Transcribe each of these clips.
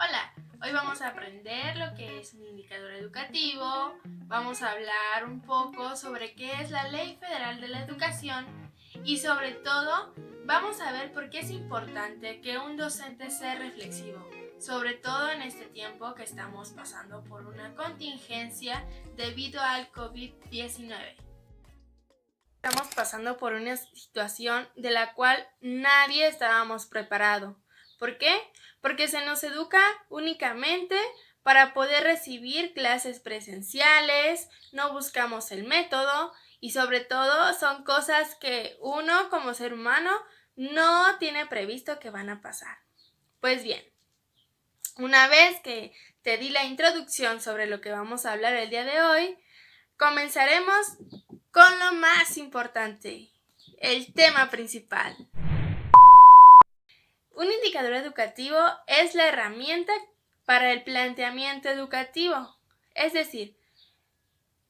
Hola, hoy vamos a aprender lo que es un indicador educativo, vamos a hablar un poco sobre qué es la Ley Federal de la Educación y sobre todo vamos a ver por qué es importante que un docente sea reflexivo, sobre todo en este tiempo que estamos pasando por una contingencia debido al COVID-19. Estamos pasando por una situación de la cual nadie estábamos preparado. ¿Por qué? Porque se nos educa únicamente para poder recibir clases presenciales, no buscamos el método y sobre todo son cosas que uno como ser humano no tiene previsto que van a pasar. Pues bien, una vez que te di la introducción sobre lo que vamos a hablar el día de hoy, comenzaremos con lo más importante, el tema principal. Un indicador educativo es la herramienta para el planteamiento educativo, es decir,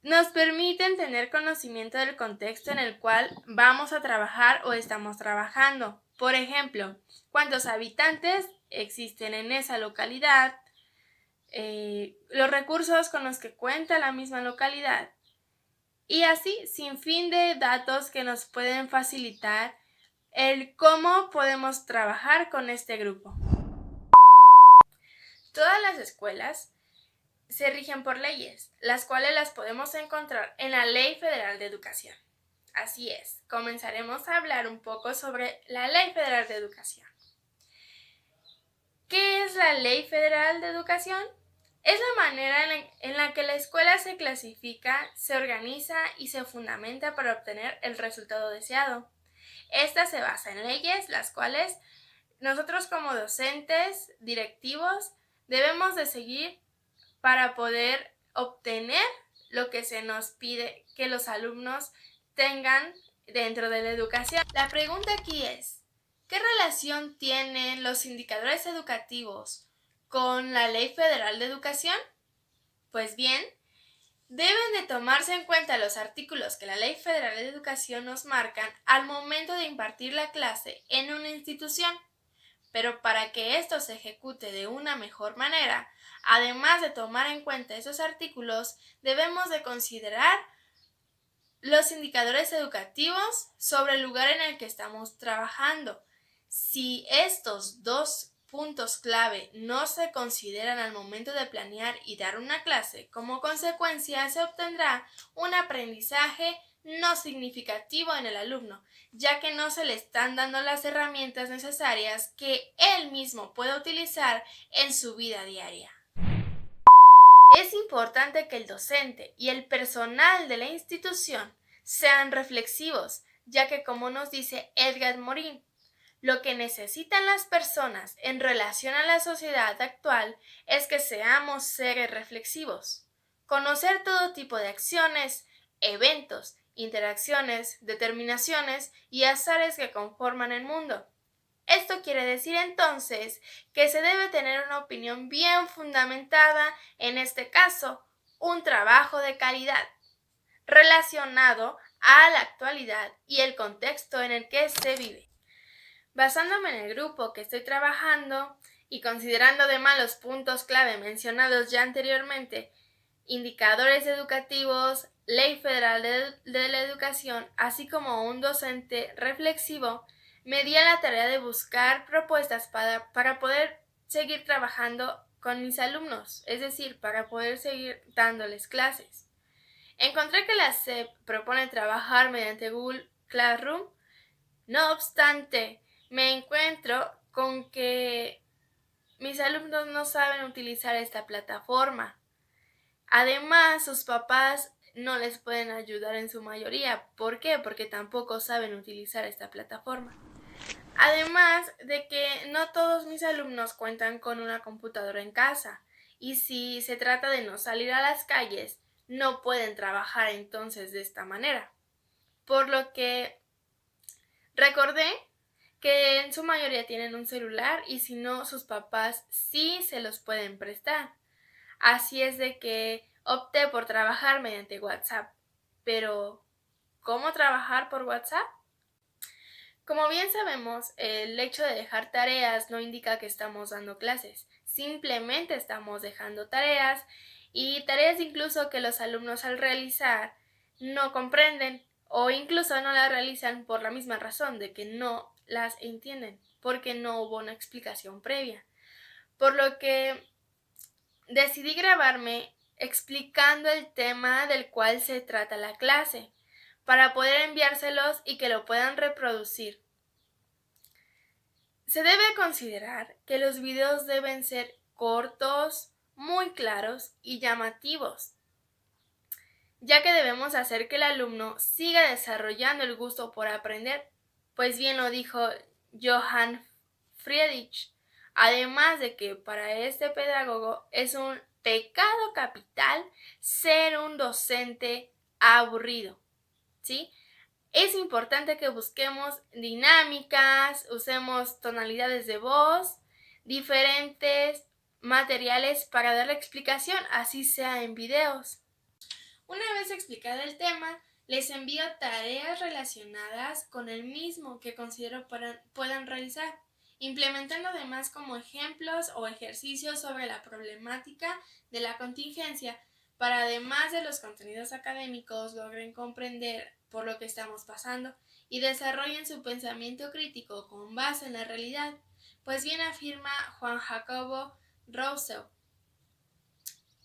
nos permiten tener conocimiento del contexto en el cual vamos a trabajar o estamos trabajando. Por ejemplo, cuántos habitantes existen en esa localidad, los recursos con los que cuenta la misma localidad. Y así, sin fin de datos que nos pueden facilitar el cómo podemos trabajar con este grupo. Todas las escuelas se rigen por leyes, las cuales las podemos encontrar en la Ley Federal de Educación. Así es, comenzaremos a hablar un poco sobre la Ley Federal de Educación. ¿Qué es la Ley Federal de Educación? Es la manera en la que la escuela se clasifica, se organiza y se fundamenta para obtener el resultado deseado. Esta se basa en leyes, las cuales nosotros como docentes, directivos, debemos de seguir para poder obtener lo que se nos pide que los alumnos tengan dentro de la educación. La pregunta aquí es, ¿qué relación tienen los indicadores educativos con la Ley Federal de Educación? Pues bien, deben de tomarse en cuenta los artículos que la Ley Federal de Educación nos marcan al momento de impartir la clase en una institución. Pero para que esto se ejecute de una mejor manera, además de tomar en cuenta esos artículos, debemos de considerar los indicadores educativos sobre el lugar en el que estamos trabajando. Si estos dos puntos clave no se consideran al momento de planear y dar una clase, como consecuencia se obtendrá un aprendizaje no significativo en el alumno, ya que no se le están dando las herramientas necesarias que él mismo pueda utilizar en su vida diaria. Es importante que el docente y el personal de la institución sean reflexivos, ya que como nos dice Edgar Morin, lo que necesitan las personas en relación a la sociedad actual es que seamos seres reflexivos. Conocer todo tipo de acciones, eventos, interacciones, determinaciones y azares que conforman el mundo. Esto quiere decir entonces que se debe tener una opinión bien fundamentada, en este caso, un trabajo de calidad, relacionado a la actualidad y el contexto en el que se vive. Basándome en el grupo que estoy trabajando y considerando además los puntos clave mencionados ya anteriormente, indicadores educativos, Ley Federal de la Educación, así como un docente reflexivo, me di a la tarea de buscar propuestas para poder seguir trabajando con mis alumnos, es decir, para poder seguir dándoles clases. Encontré que la SEP propone trabajar mediante Google Classroom. No obstante, me encuentro con que mis alumnos no saben utilizar esta plataforma. Además, sus papás no les pueden ayudar en su mayoría. ¿Por qué? Porque tampoco saben utilizar esta plataforma. Además de que no todos mis alumnos cuentan con una computadora en casa y si se trata de no salir a las calles, no pueden trabajar entonces de esta manera. Por lo que recordé que en su mayoría tienen un celular y si no, sus papás sí se los pueden prestar. Así es de que opté por trabajar mediante WhatsApp. Pero, ¿cómo trabajar por WhatsApp? Como bien sabemos, el hecho de dejar tareas no indica que estamos dando clases, simplemente estamos dejando tareas y tareas incluso que los alumnos al realizar no comprenden o incluso no las realizan por la misma razón de que no las entienden, porque no hubo una explicación previa. Por lo que decidí grabarme explicando el tema del cual se trata la clase, para poder enviárselos y que lo puedan reproducir. Se debe considerar que los videos deben ser cortos, muy claros y llamativos, ya que debemos hacer que el alumno siga desarrollando el gusto por aprender, pues bien lo dijo Johann Friedrich, además de que para este pedagogo es un pecado capital ser un docente aburrido, ¿sí? Es importante que busquemos dinámicas, usemos tonalidades de voz, diferentes materiales para dar la explicación, así sea en videos. Una vez explicado el tema, les envío tareas relacionadas con el mismo que considero puedan realizar, implementando además como ejemplos o ejercicios sobre la problemática de la contingencia, para además de los contenidos académicos logren comprender por lo que estamos pasando y desarrollen su pensamiento crítico con base en la realidad, pues bien afirma Juan Jacobo Rousseau.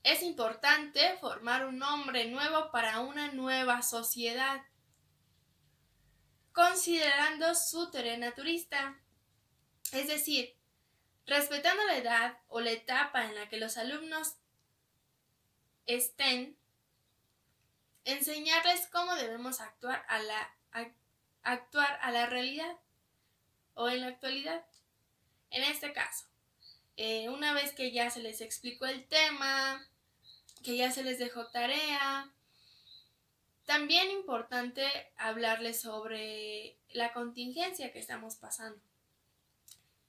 Es importante formar un hombre nuevo para una nueva sociedad, considerando su teoría naturista, es decir, respetando la edad o la etapa en la que los alumnos estén, enseñarles cómo debemos actuar a la realidad o en la actualidad. En este caso, una vez que ya se les explicó el tema, que ya se les dejó tarea, también importante hablarles sobre la contingencia que estamos pasando,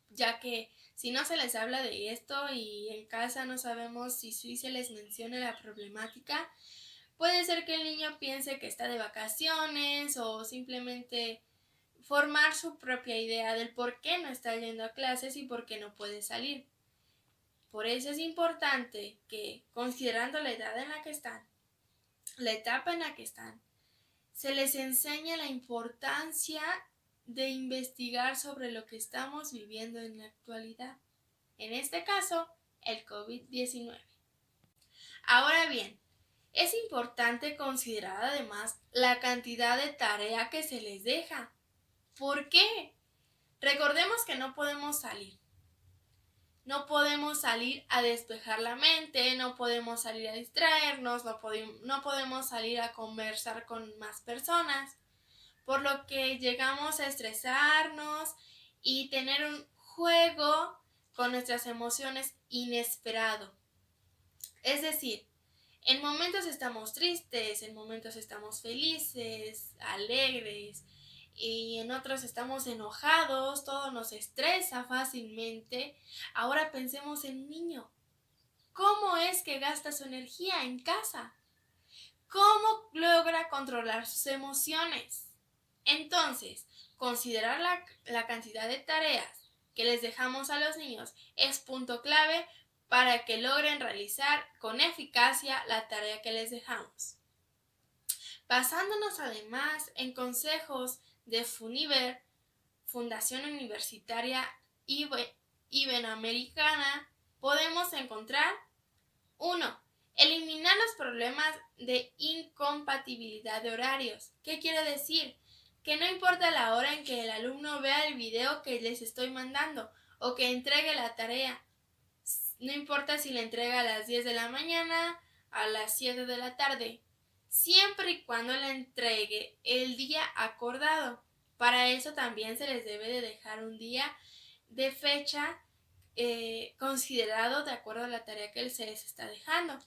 ya que si no se les habla de esto y en casa no sabemos si sí se les menciona la problemática, puede ser que el niño piense que está de vacaciones o simplemente formar su propia idea del por qué no está yendo a clases y por qué no puede salir. Por eso es importante que, considerando la edad en la que están, la etapa en la que están, se les enseña la importancia de investigar sobre lo que estamos viviendo en la actualidad. En este caso, el COVID-19. Ahora bien, es importante considerar además la cantidad de tarea que se les deja. ¿Por qué? Recordemos que no podemos salir. No podemos salir a despejar la mente, no podemos salir a distraernos, no podemos salir a conversar con más personas, por lo que llegamos a estresarnos y tener un juego con nuestras emociones inesperado. Es decir, en momentos estamos tristes, en momentos estamos felices, alegres, y en otros estamos enojados, todo nos estresa fácilmente. Ahora pensemos en un niño. ¿Cómo es que gasta su energía en casa? ¿Cómo logra controlar sus emociones? Entonces, considerar la cantidad de tareas que les dejamos a los niños es punto clave para que logren realizar con eficacia la tarea que les dejamos. Basándonos además en consejos de FUNIVER, Fundación Universitaria Iberoamericana, podemos encontrar 1. Eliminar los problemas de incompatibilidad de horarios. ¿Qué quiere decir? Que no importa la hora en que el alumno vea el video que les estoy mandando o que entregue la tarea. No importa si la entrega a las 10 de la mañana, a las 7 de la tarde, siempre y cuando la entregue el día acordado. Para eso también se les debe de dejar un día de fecha considerado de acuerdo a la tarea que se les está dejando.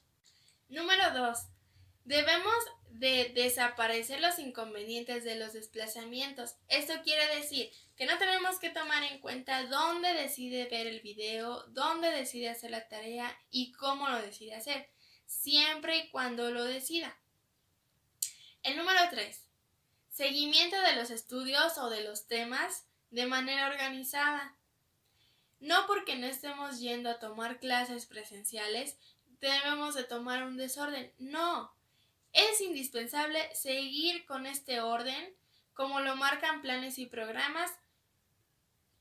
Número 2. Debemos de desaparecer los inconvenientes de los desplazamientos. Esto quiere decir que no tenemos que tomar en cuenta dónde decide ver el video, dónde decide hacer la tarea y cómo lo decide hacer, siempre y cuando lo decida. El número 3. Seguimiento de los estudios o de los temas de manera organizada. No porque no estemos yendo a tomar clases presenciales, debemos de tomar un desorden. No, es indispensable seguir con este orden, como lo marcan planes y programas.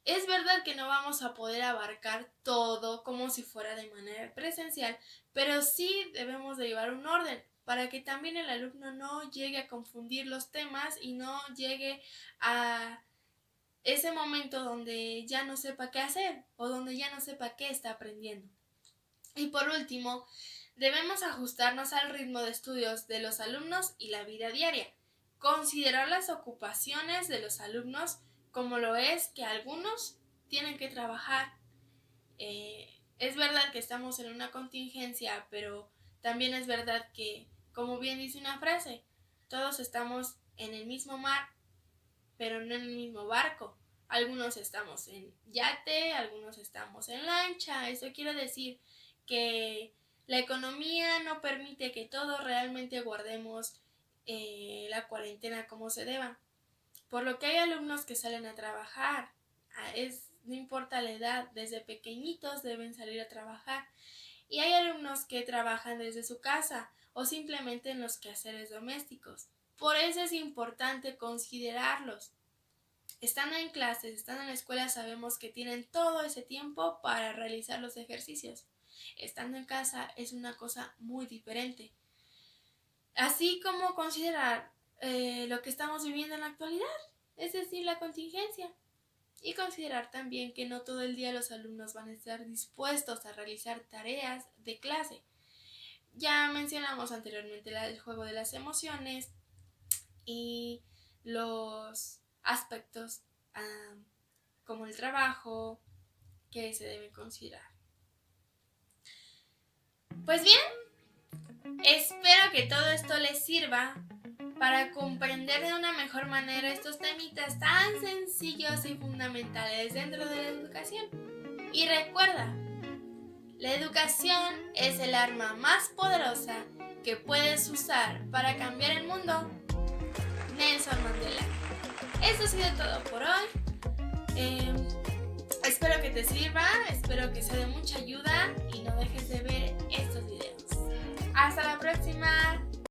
Es verdad que no vamos a poder abarcar todo como si fuera de manera presencial, pero sí debemos de llevar un orden para que también el alumno no llegue a confundir los temas y no llegue a ese momento donde ya no sepa qué hacer o donde ya no sepa qué está aprendiendo. Y por último, debemos ajustarnos al ritmo de estudios de los alumnos y la vida diaria. Considerar las ocupaciones de los alumnos, como lo es que algunos tienen que trabajar. Es verdad que estamos en una contingencia, pero también es verdad que, como bien dice una frase, todos estamos en el mismo mar, pero no en el mismo barco. Algunos estamos en yate, algunos estamos en lancha. Eso quiere decir que la economía no permite que todos realmente guardemos la cuarentena como se deba. Por lo que hay alumnos que salen a trabajar. No importa la edad, desde pequeñitos deben salir a trabajar. Y hay alumnos que trabajan desde su casa o simplemente en los quehaceres domésticos. Por eso es importante considerarlos. Estando en clases, estando en la escuela, sabemos que tienen todo ese tiempo para realizar los ejercicios. Estando en casa es una cosa muy diferente. Así como considerar lo que estamos viviendo en la actualidad, es decir, la contingencia. Y considerar también que no todo el día los alumnos van a estar dispuestos a realizar tareas de clase. Ya mencionamos anteriormente el juego de las emociones y los aspectos como el trabajo que se deben considerar. Pues bien, espero que todo esto les sirva para comprender de una mejor manera estos temitas tan sencillos y fundamentales dentro de la educación. Y recuerda, la educación es el arma más poderosa que puedes usar para cambiar el mundo. Nelson Mandela. Eso ha sido todo por hoy. Espero que te sirva, espero que sea de mucha ayuda y no dejes de ver estos videos. ¡Hasta la próxima!